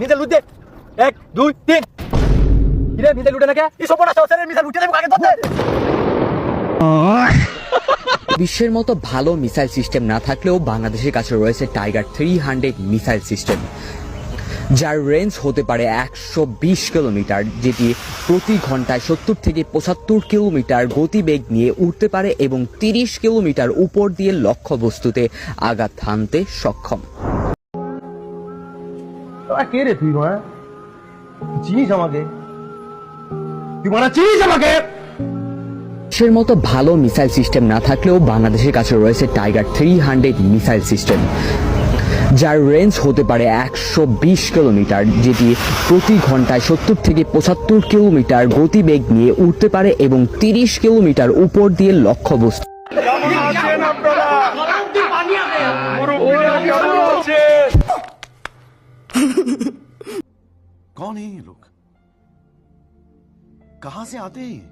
Missile লুট দে 1 2 3 কিরে missile লুটে না কে এই সবটা সসের মিসাইল লুটে দেব আগে ধরতে বিশ্বের মতো ভালো মিসাইল সিস্টেম না থাকলেও বাংলাদেশের কাছে রয়েছে টাইগার 300 মিসাইল সিস্টেম, যার রেঞ্জ হতে পারে 120 কিলোমিটার, যেটি প্রতি ঘন্টায় 70 থেকে 75 কিলোমিটার গতিবেগ নিয়ে উড়তে পারে এবং 30 কিলোমিটার উপর দিয়ে লক্ষ্যবস্তুতে আঘাত হানতে সক্ষম। কে রে তুই মা চিনিস আমাকে তুই মারা চিনিস আমাকে বিশ্বের মতো ভালো মিসাইল সিস্টেম না থাকলেও বাংলাদেশের কাছে রয়েছে টাইগার 300 মিসাইল সিস্টেম, যার রেঞ্জ হতে পারে 120 কিলোমিটার, যেটি প্রতি ঘন্টায় 70 থেকে 75 কিলোমিটার গতিবেগ নিয়ে উড়তে পারে এবং 30 কিলোমিটার উপর দিয়ে লক্ষ্যবস্তু। कौन है ये लोग? कहां से आते हैं?